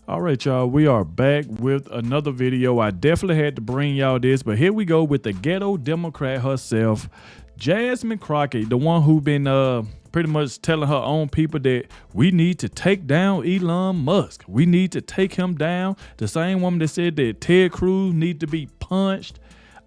All right, y'all. We are back with another video. I definitely had to bring y'all this, but here we go with the ghetto Democrat herself, Jasmine Crockett, the one who been pretty much telling her own people that we need to take down Elon Musk. We need to take him down. The same woman that said that Ted Cruz need to be punched.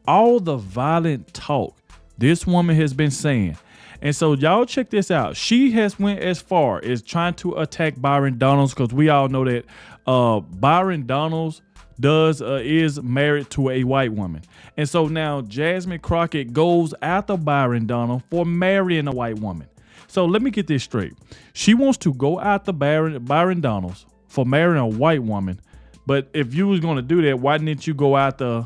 All the violent talk this woman has been saying. And so y'all check this out. She has went as far as trying to attack Byron Donalds, because we all know that Byron Donalds is married to a white woman. And so now Jasmine Crockett goes after Byron Donalds for marrying a white woman. So let me get this straight. She wants to go after Byron Donalds for marrying a white woman. But if you was going to do that, why didn't you go after,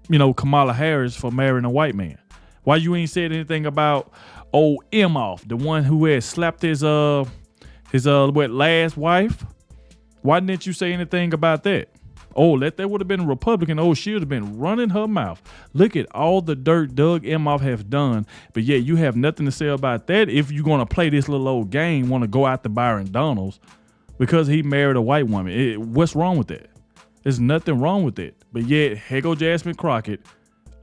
Kamala Harris for marrying a white man? Why you ain't said anything about old Imhoff, the one who had slapped his last wife? Why didn't you say anything about that? Oh, that would have been a Republican. Oh, she would have been running her mouth. Look at all the dirt Doug Imhoff have done, but yet you have nothing to say about that. If you're gonna play this little old game, want to go after Byron Donalds because he married a white woman. What's wrong with that? There's nothing wrong with it. But yet, here go Jasmine Crockett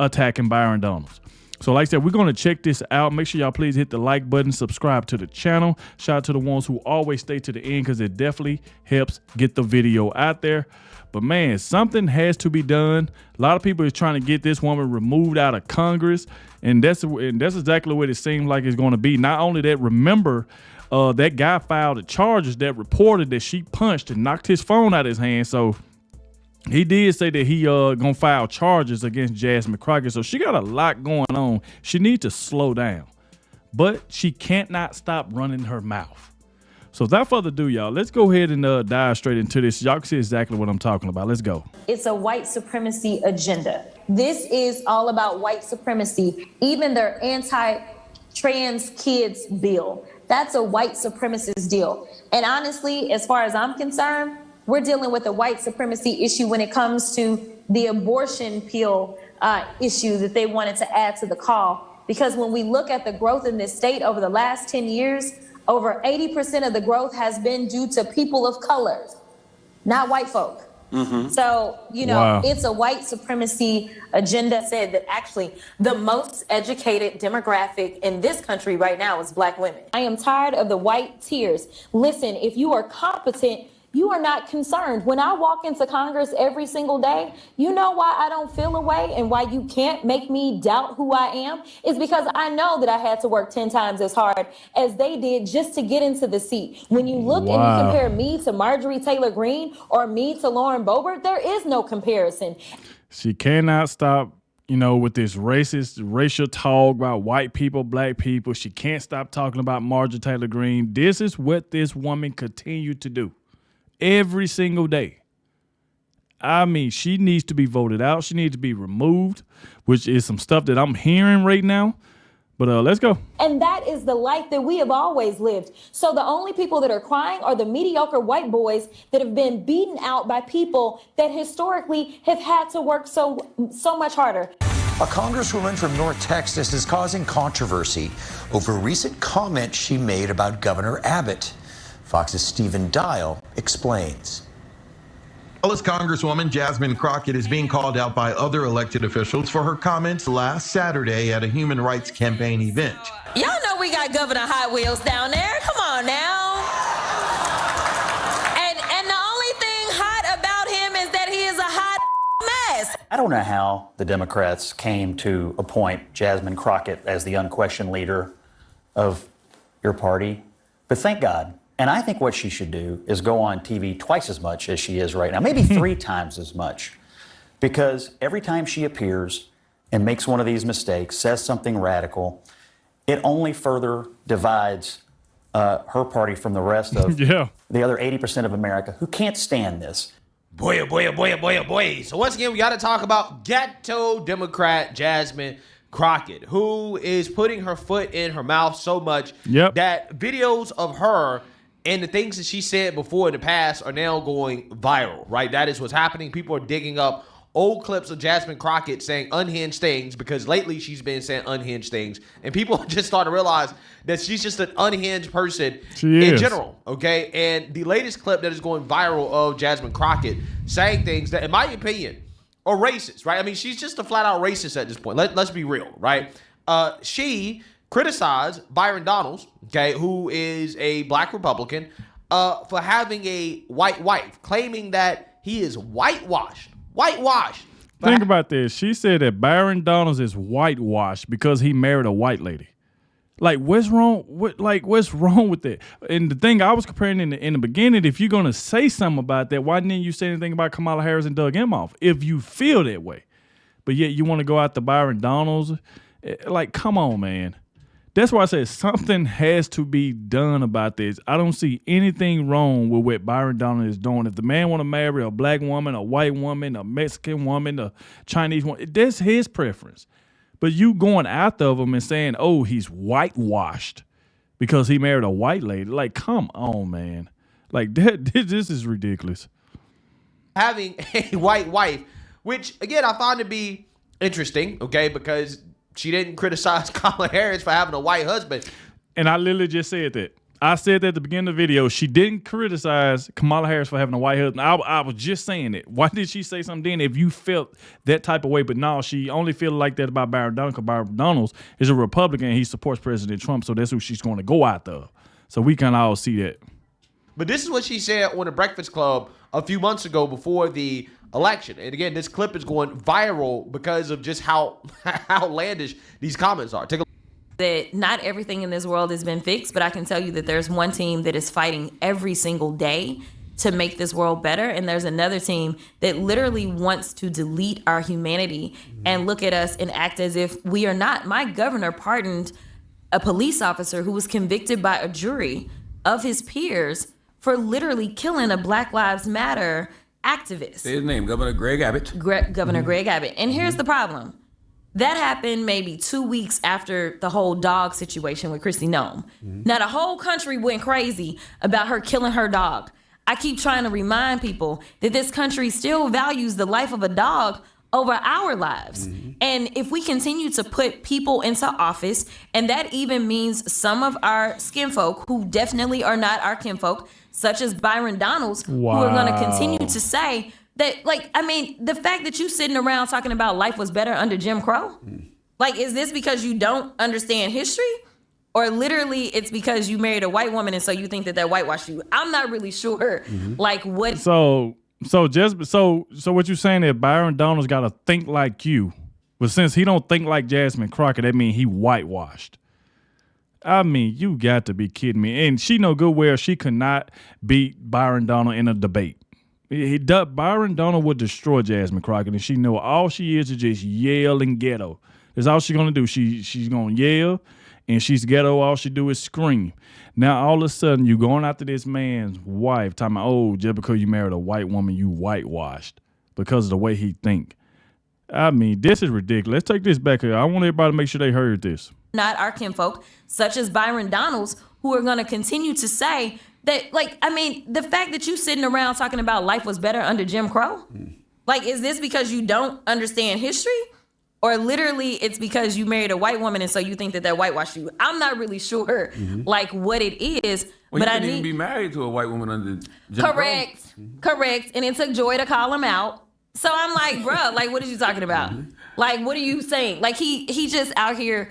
attacking Byron Donalds. So like I said, we're going to check this out. Make sure y'all please hit the like button, subscribe to the channel. Shout out to the ones who always stay to the end, because it definitely helps get the video out there. But man, something has to be done. A lot of people are trying to get this woman removed out of Congress. And that's exactly what it seems like it's going to be. Not only that, remember, that guy filed the charges that reported that she punched and knocked his phone out of his hand. So he did say that he gonna file charges against Jasmine Crockett. So she got a lot going on. She needs to slow down, but she can't not stop running her mouth. So without further ado, y'all, let's go ahead and dive straight into this. Y'all can see exactly what I'm talking about. Let's go. It's a white supremacy agenda. This is all about white supremacy. Even their anti-trans kids bill, that's a white supremacist deal. And honestly, as far as I'm concerned, we're dealing with a white supremacy issue when it comes to the abortion pill issue that they wanted to add to the call. Because when we look at the growth in this state over the last 10 years, over 80% of the growth has been due to people of color, not white folk. Mm-hmm. So, wow. It's a white supremacy agenda. Said that actually the most educated demographic in this country right now is Black women. I am tired of the white tears. Listen, if you are competent, you are not concerned. When I walk into Congress every single day, you know why I don't feel a way and why you can't make me doubt who I am? Is because I know that I had to work 10 times as hard as they did just to get into the seat. When you look and you compare me to Marjorie Taylor Greene or me to Lauren Boebert, there is no comparison. She cannot stop, with this racial talk about white people, black people. She can't stop talking about Marjorie Taylor Greene. This is what this woman continued to do every single day. I mean, she needs to be voted out. She needs to be removed, which is some stuff that I'm hearing right now. But let's go. And that is the life that we have always lived. So the only people that are crying are the mediocre white boys that have been beaten out by people that historically have had to work so much harder. A congresswoman from North Texas is causing controversy over recent comments she made about Governor Abbott. Fox's Stephen Dial explains. Dallas Congresswoman Jasmine Crockett is being called out by other elected officials for her comments last Saturday at a human rights campaign event. Y'all know we got Governor Hot Wheels down there. Come on now. And the only thing hot about him is that he is a hot mess. I don't know how the Democrats came to appoint Jasmine Crockett as the unquestioned leader of your party, but thank God. And I think what she should do is go on TV twice as much as she is right now, maybe 3 times as much, because every time she appears and makes one of these mistakes, says something radical, it only further divides her party from the rest of the other 80% of America who can't stand this. Boy, oh boy, oh boy, oh boy, oh boy. So once again, we got to talk about ghetto Democrat Jasmine Crockett, who is putting her foot in her mouth so much that videos of her and the things that she said before in the past are now going viral, right? That is what's happening. People are digging up old clips of Jasmine Crockett saying unhinged things, because lately she's been saying unhinged things, and people just start to realize that she's just an unhinged person in general, okay? And the latest clip that is going viral of Jasmine Crockett saying things that, in my opinion, are racist, right? I mean, she's just a flat-out racist at this point. Let's be real, right? She criticized Byron Donalds, okay, who is a black Republican, for having a white wife, claiming that he is whitewashed. Think about this. She said that Byron Donalds is whitewashed because he married a white lady. Like, what's wrong? What's wrong with that? And the thing I was comparing in the beginning, if you're gonna say something about that, why didn't you say anything about Kamala Harris and Doug Emhoff? If you feel that way, but yet you want to go after Byron Donalds, like, come on, man. That's why I said something has to be done about this. I don't see anything wrong with what Byron Donalds is doing. If the man want to marry a black woman, a white woman, a Mexican woman, a Chinese woman, that's his preference. But you going after him and saying, oh, he's whitewashed because he married a white lady. Like, come on, man. Like, this is ridiculous. Having a white wife, which, again, I find to be interesting, okay, because she didn't criticize Kamala Harris for having a white husband. And I literally just said that. I said that at the beginning of the video. She didn't criticize Kamala Harris for having a white husband. I was just saying it. Why did she say something then if you felt that type of way? But no, she only feels like that about Byron Donalds because Byron Donalds is a Republican and he supports President Trump, so that's who she's going to go after. So we can all see that. But this is what she said on the Breakfast Club a few months ago before the election. And again, this clip is going viral because of just how outlandish these comments are. Take a that not everything in this world has been fixed, but I can tell you that there's one team that is fighting every single day to make this world better, and there's another team that literally wants to delete our humanity and look at us and act as if we are not. My governor pardoned a police officer who was convicted by a jury of his peers for literally killing a Black Lives Matter activist. Say his name, Governor Greg Abbott. Governor Greg Abbott. And here's the problem. That happened maybe 2 weeks after the whole dog situation with Kristi Noem. Now, the whole country went crazy about her killing her dog. I keep trying to remind people that this country still values the life of a dog over our lives. And if we continue to put people into office, and that even means some of our skinfolk who definitely are not our kinfolk, such as Byron Donalds, who are going to continue to say that, like, I mean, the fact that you sitting around talking about life was better under Jim Crow, like, is this because you don't understand history? Or literally it's because you married a white woman and so you think that whitewashed you? I'm not really sure, like, what. So what you saying that Byron Donalds got to think like you, but since he don't think like Jasmine Crockett, that means he whitewashed. I mean, you got to be kidding me. And she know good well she could not beat Byron Donald in a debate. Byron Donald would destroy Jasmine Crockett, and she know all she is just yell and ghetto. That's all she's gonna do. She's gonna yell, and she's ghetto. All she do is scream. Now all of a sudden you going after this man's wife, talking about, oh, just because you married a white woman, you whitewashed because of the way he think. I mean, this is ridiculous. Let's take this back here. I want everybody to make sure they heard this. Not our kinfolk, such as Byron Donalds, who are going to continue to say that, like, I mean, the fact that you sitting around talking about life was better under Jim Crow, like, is this because you don't understand history? Or literally it's because you married a white woman and so you think that whitewashed you? I'm not really sure, like, what it is. Well, but you couldn't even be married to a white woman under Jim Correct. Crow. Correct. And it took Joy to call him out. So I'm like, bruh, like, what are you talking about? Like, what are you saying? Like, he just out here,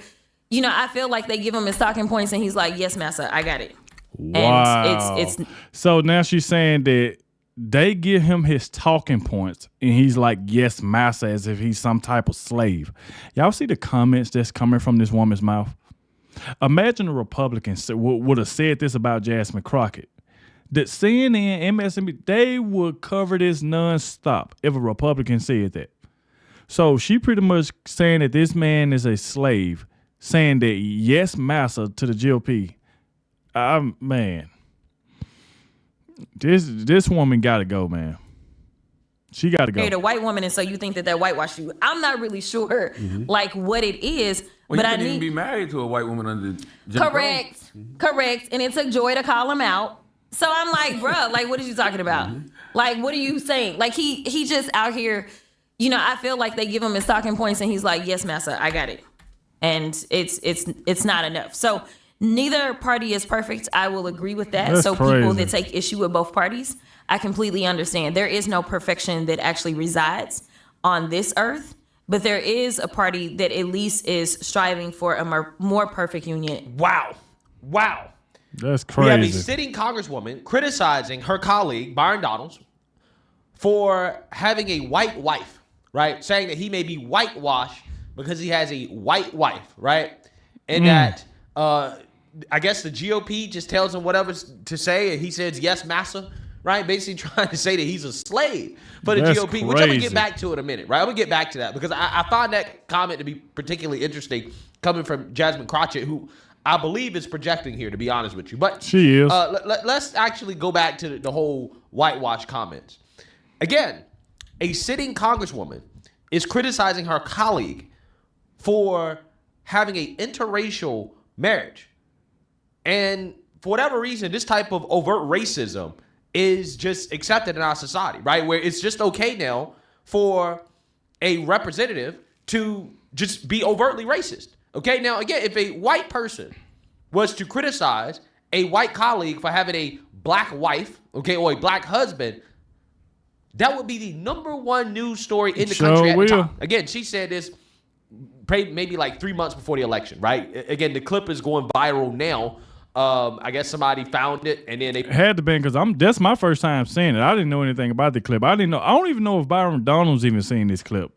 you know, I feel like they give him his talking points and he's like, yes, massa, I got it. Wow. And it's so now she's saying that they give him his talking points and he's like, yes, massa, as if he's some type of slave. Y'all see the comments that's coming from this woman's mouth? Imagine a Republican would have said this about Jasmine Crockett. That CNN, MSNBC, they would cover this nonstop if a Republican said that. So she pretty much saying that this man is a slave, saying that yes, massa, to the GOP. Man, this woman got to go, man. She got to go. Married a white woman and so you think that whitewashed you? I'm not really sure, like, what it is. Well, but you couldn't even be married to a white woman under Jim Correct. Crow. Correct. And it took Joy to call him out. So I'm like, bruh, like, what are you talking about? Like, what are you saying? Like, he just out here, I feel like they give him his talking points and he's like, yes, massa, I got it. And it's not enough. So neither party is perfect. I will agree with that. That's so crazy. People that take issue with both parties, I completely understand. There is no perfection that actually resides on this earth, but there is a party that at least is striving for a more perfect union. Wow. That's We have a crazy. sitting congresswoman criticizing her colleague, Byron Donalds, for having a white wife, right? Saying that he may be whitewashed because he has a white wife, right? And that, I guess the GOP just tells him whatever to say, and he says, yes, massa, right? Basically trying to say that he's a slave for the That's GOP, which I'm going to crazy. get back to in a minute, right? I'm going to get back to that because I find that comment to be particularly interesting coming from Jasmine Crockett, who I believe is projecting here, to be honest with you. But She is. Let's actually go back to the whole whitewash comments. Again, a sitting congresswoman is criticizing her colleague for having an interracial marriage. And for whatever reason, this type of overt racism is just accepted in our society, right? Where it's just okay now for a representative to just be overtly racist. Okay, now again, if a white person was to criticize a white colleague for having a black wife, okay, or a black husband, that would be the #1 news story in the country at the time. Again, she said this maybe like 3 months before the election, right? Again, the clip is going viral now. I guess somebody found it and then they Had to be because that's my first time seeing it. I didn't know anything about the clip. I don't even know if Byron Donald's even seen this clip.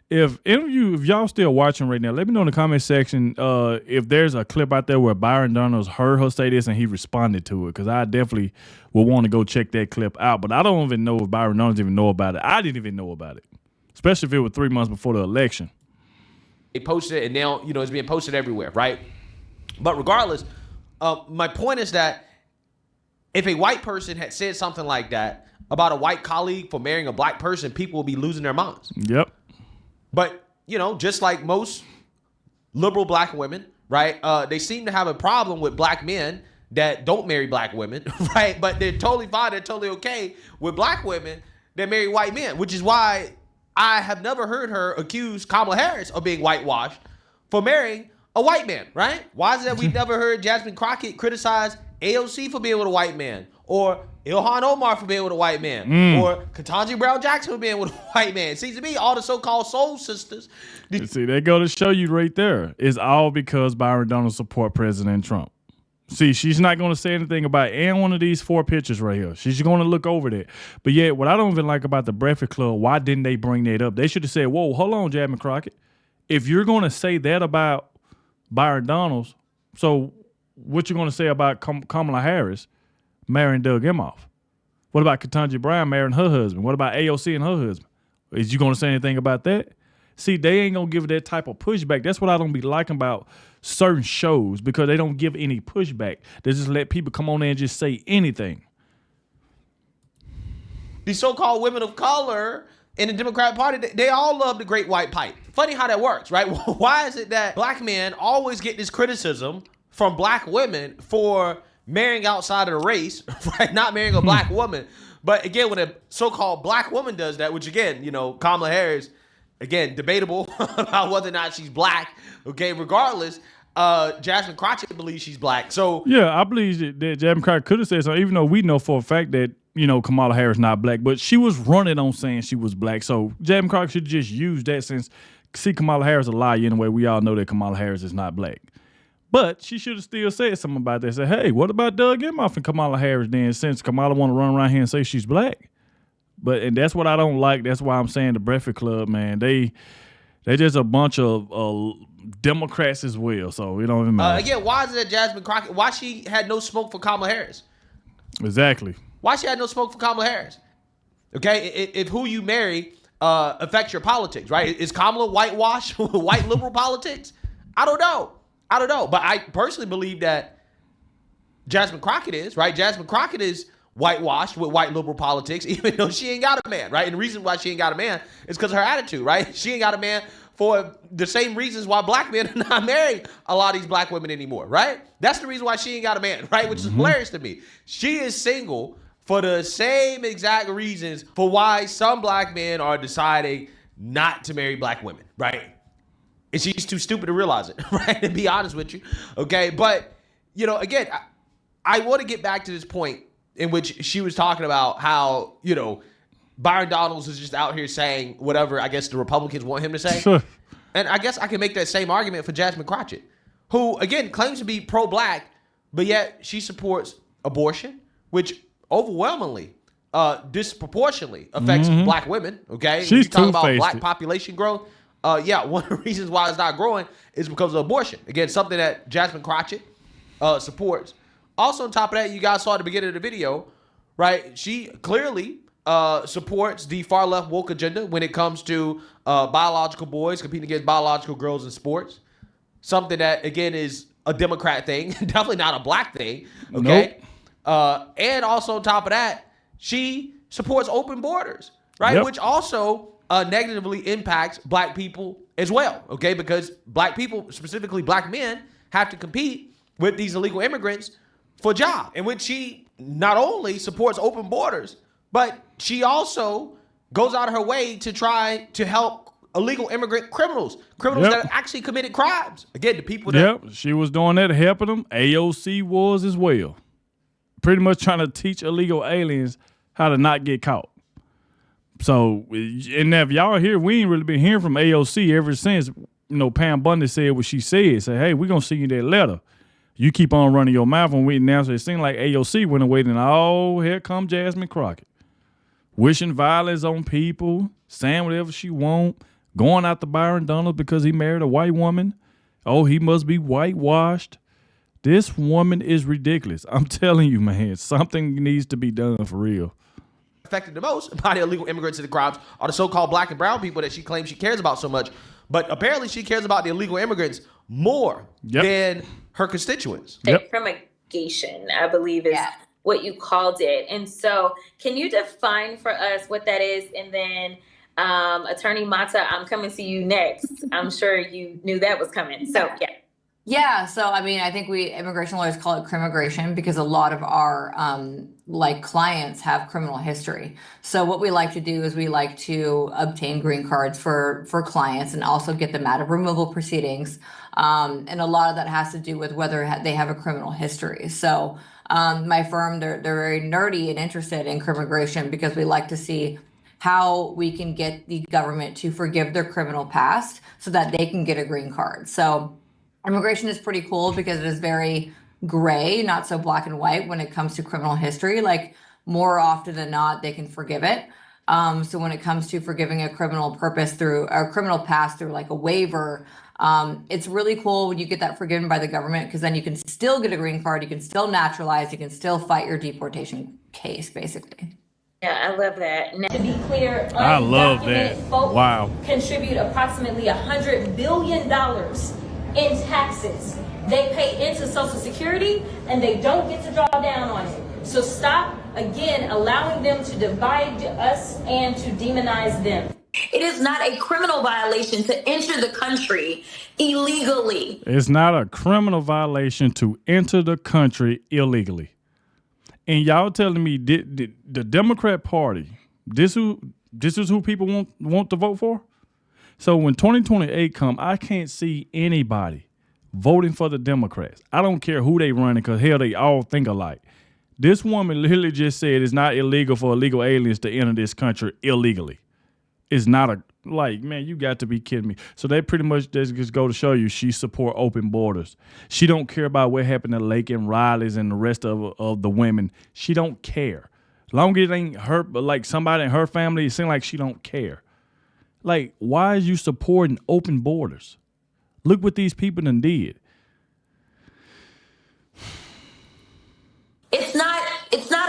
If any of you, if y'all still watching right now, let me know in the comment section if there's a clip out there where Byron Donald's heard her say this and he responded to it, because I definitely will want to go check that clip out. But I don't even know if Byron Donald's even know about it. I didn't even know about it, especially if it was 3 months before the election. They posted it, and now it's being posted everywhere, right? But regardless, my point is that if a white person had said something like that about a white colleague for marrying a black person, people would be losing their minds. Yep. But, just like most liberal black women, right, they seem to have a problem with black men that don't marry black women, right? But they're totally fine, they're totally okay with black women that marry white men, which is why I have never heard her accuse Kamala Harris of being whitewashed for marrying a white man, right? Why is it that we've never heard Jasmine Crockett criticize AOC for being with a white man, or Ilhan Omar for being with a white man, or Ketanji Brown Jackson for being with a white man? It seems to me all the so-called soul sisters. See, they go to show you right there. It's all because Byron Donald support President Trump. See, she's not going to say anything about any one of these 4 pictures right here. She's going to look over that. But yet, what I don't even like about the Breakfast Club, why didn't they bring that up? They should have said, whoa, hold on, Jasmine Crockett. If you're going to say that about Byron Donalds, so what you going to say about Kamala Harris marrying Doug Emhoff? What about Ketanji Brown marrying her husband? What about AOC and her husband? Is you going to say anything about that? See, they ain't going to give that type of pushback. That's what I don't be liking about certain shows, because they don't give any pushback. They just let people come on there and just say anything. These so-called women of color in the Democrat Party, they all love the great white pipe. Funny how that works, right? Why is it that black men always get this criticism from black women for marrying outside of the race, right? Not marrying a black woman. But again, when a so-called black woman does that, which again, Kamala Harris, again, debatable about whether or not she's black. Okay, regardless, Jasmine Crockett believes she's black. So yeah, I believe that Jasmine Crockett could have said so, even though we know for a fact that Kamala Harris not black, but she was running on saying she was black. So Jasmine Crockett should just use that, since Kamala Harris a liar anyway. We all know that Kamala Harris is not black. But she should have still said something about that. Say, hey, what about Doug Emhoff and Kamala Harris then, since Kamala want to run around here and say she's black? And that's what I don't like. That's why I'm saying the Breakfast Club, man, they just a bunch of Democrats as well. So it don't even matter. Again, why is it that Jasmine Crockett, why she had no smoke for Kamala Harris? Exactly. Why she had no smoke for Kamala Harris? Okay, if who you marry affects your politics, right? Is Kamala whitewash white liberal politics? I don't know. But I personally believe that Jasmine Crockett is, right? Jasmine Crockett is whitewashed with white liberal politics, even though she ain't got a man, right? And the reason why she ain't got a man is because of her attitude, right? She ain't got a man for the same reasons why black men are not marrying a lot of these black women anymore, right? That's the reason why she ain't got a man, right? Which is hilarious to me. She is single for the same exact reasons for why some black men are deciding not to marry black women, right? And she's too stupid to realize it, right? To be honest with you, okay? But, you know, again, I want to get back to this point in which she was talking about how, you know, Byron Donalds is just out here saying whatever I guess the Republicans want him to say. And I guess I can make that same argument for Jasmine Crockett, who, again, claims to be pro-black, but yet she supports abortion, which overwhelmingly, disproportionately affects black women, okay? She's you talk about two-faced. black population growth. One of the reasons why it's not growing is because of abortion. Again, something that Jasmine Crockett supports. Also, on top of that, you guys saw at the beginning of the video, right? She clearly supports the far left woke agenda when it comes to biological boys competing against biological girls in sports. Something that, again, is a Democrat thing, definitely not a black thing, okay? Nope. And also on top of that, she supports open borders, right? Yep. Which also negatively impacts black people as well, okay? Because black people, specifically black men, have to compete with these illegal immigrants for a job, in which she not only supports open borders, but she also goes out of her way to try to help illegal immigrant criminals that actually committed crimes. Again, the people that... Yep, she was doing that, helping them. AOC was as well. Pretty much trying to teach illegal aliens how to not get caught. So, and if y'all here, we ain't really been hearing from AOC ever since, Pam Bundy said what she said. Say, hey, we're going to send you that letter. You keep on running your mouth on we now. So it seemed like AOC went away, and here come Jasmine Crockett. Wishing violence on people, saying whatever she want, going after Byron Donalds because he married a white woman. Oh, he must be whitewashed. This woman is ridiculous. I'm telling you, man, something needs to be done for real. Affected the most by the illegal immigrants and the crimes are the so-called black and brown people that she claims she cares about so much. But apparently she cares about the illegal immigrants more than her constituents. Segregation, I believe, is what you called it. And so can you define for us what that is? And then Attorney Mata, I'm coming to you next. I'm sure you knew that was coming. So, Yeah, so I mean, I think we immigration lawyers call it crimmigration because a lot of our clients have criminal history. So what we like to do is we like to obtain green cards for clients and also get them out of removal proceedings. And a lot of that has to do with whether they have a criminal history. So my firm, they're very nerdy and interested in crimmigration because we like to see how we can get the government to forgive their criminal past so that they can get a green card. So immigration is pretty cool because it is very gray, not so black and white when it comes to criminal history. Like more often than not, they can forgive it. So when it comes to forgiving a criminal past through like a waiver, it's really cool when you get that forgiven by the government because then you can still get a green card, you can still naturalize, you can still fight your deportation case, basically. Yeah, I love that. To be clear, I love that. Wow. Contribute approximately $100 billion in taxes. They pay into Social Security and they don't get to draw down on it. So stop, again, allowing them to divide us and to demonize them. It is not a criminal violation to enter the country illegally. It's not a criminal violation to enter the country illegally. And y'all telling me the Democrat Party, this is who people want to vote for? So when 2028 come, I can't see anybody voting for the Democrats. I don't care who they running because, hell, they all think alike. This woman literally just said it's not illegal for illegal aliens to enter this country illegally. It's not man, you got to be kidding me. So they pretty much just go to show you she support open borders. She don't care about what happened to Lake and Riley's and the rest of the women. She don't care. As long as it ain't her, but like somebody in her family, it seems like she don't care. Like, why is you supporting open borders? Look what these people done did. It's not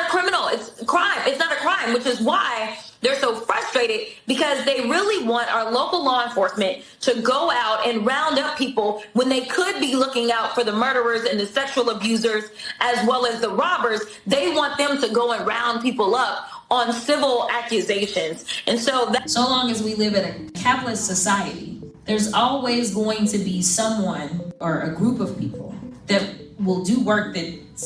a criminal. It's a crime. It's not a crime, which is why they're so frustrated because they really want our local law enforcement to go out and round up people when they could be looking out for the murderers and the sexual abusers as well as the robbers. They want them to go and round people up on civil accusations. And so long as we live in a capitalist society, there's always going to be someone or a group of people that will do work that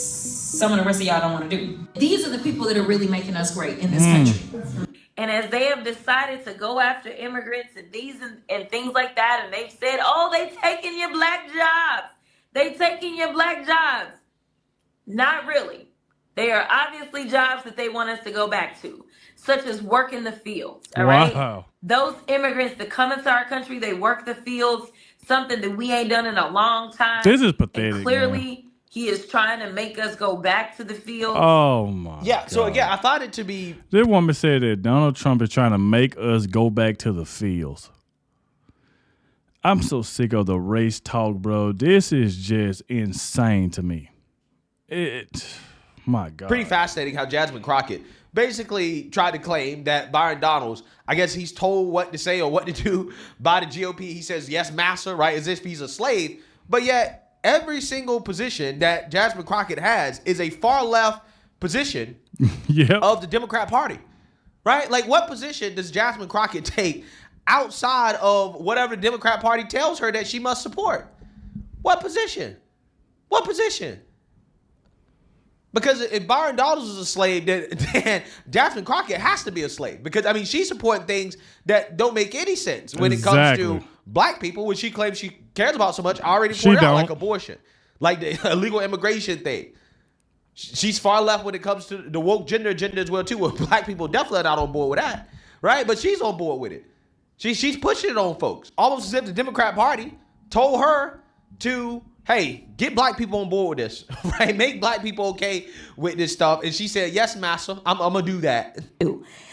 some of the rest of y'all don't want to do. These are the people that are really making us great in this country. And as they have decided to go after immigrants and these and things like that, and they've said, oh, they taking your black jobs. They taking your black jobs. Not really. They are obviously jobs that they want us to go back to, such as work in the fields. All right. Those immigrants that come into our country, they work the fields, something that we ain't done in a long time. This is pathetic. And clearly, man. he is trying to make us go back to the fields. Oh my. Yeah. God. So again, I thought it to be. This woman said that Donald Trump is trying to make us go back to the fields. I'm so sick of the race talk, bro. This is just insane to me. My God. Pretty fascinating how Jasmine Crockett basically tried to claim that Byron Donalds, I guess he's told what to say or what to do by the GOP. He says, yes, master, right? As if he's a slave. But yet, every single position that Jasmine Crockett has is a far left position of the Democrat Party, right? Like, what position does Jasmine Crockett take outside of whatever the Democrat Party tells her that she must support? What position? What position? Because if Byron Donalds is a slave, then Jasmine Crockett has to be a slave. Because, I mean, she's supporting things that don't make any sense when it comes to black people, which she claims she cares about so much. I already pointed out, like abortion, like the illegal immigration thing. She's far left when it comes to the woke gender as well, too. Well, black people definitely are not on board with that, right? But she's on board with it. She's pushing it on folks. Almost as if the Democrat Party told her to, hey, get black people on board with this, right? Make black people okay with this stuff. And she said, yes, master, I'm going to do that.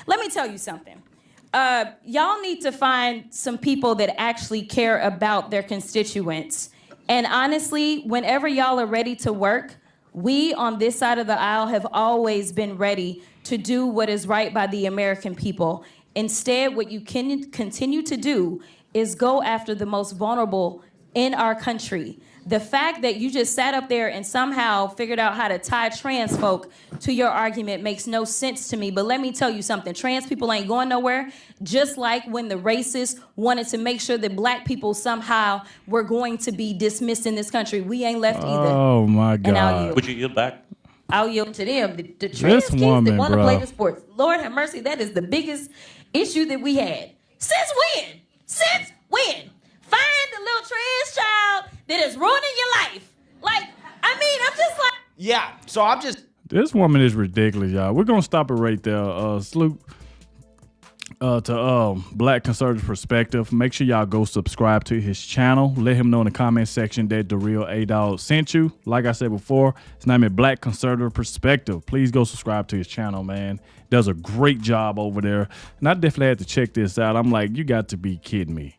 Let me tell you something. Y'all need to find some people that actually care about their constituents. And honestly, whenever y'all are ready to work, we on this side of the aisle have always been ready to do what is right by the American people. Instead, what you can continue to do is go after the most vulnerable in our country. The fact that you just sat up there and somehow figured out how to tie trans folk to your argument makes no sense to me. But let me tell you something. Trans people ain't going nowhere. Just like when the racists wanted to make sure that black people somehow were going to be dismissed in this country. We ain't left either. Oh, my God. And I'll yield. Would you yield back? I'll yield to them. The trans kids that want to play the sports. Lord have mercy, that is the biggest issue that we had. Since when? Since when? Find the little trans child that is ruining your life. Like, I mean, I'm just like... Yeah, so I'm just... This woman is ridiculous, y'all. We're going to stop it right there. Salute to Black Conservative Perspective. Make sure y'all go subscribe to his channel. Let him know in the comment section that DAREALADOGG sent you. Like I said before, his name is Black Conservative Perspective. Please go subscribe to his channel, man. Does a great job over there. And I definitely had to check this out. I'm like, you got to be kidding me.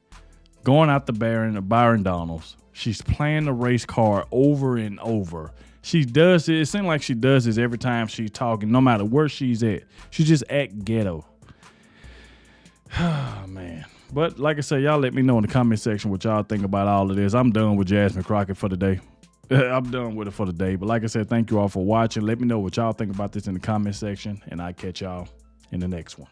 Going out to Byron Donalds. She's playing the race card over and over. She does it. It seems like she does this every time she's talking, no matter where she's at. She just act ghetto. Oh, man. But like I said, y'all let me know in the comment section what y'all think about all of this. I'm done with Jasmine Crockett for the day. I'm done with it for the day. But like I said, thank you all for watching. Let me know what y'all think about this in the comment section, and I'll catch y'all in the next one.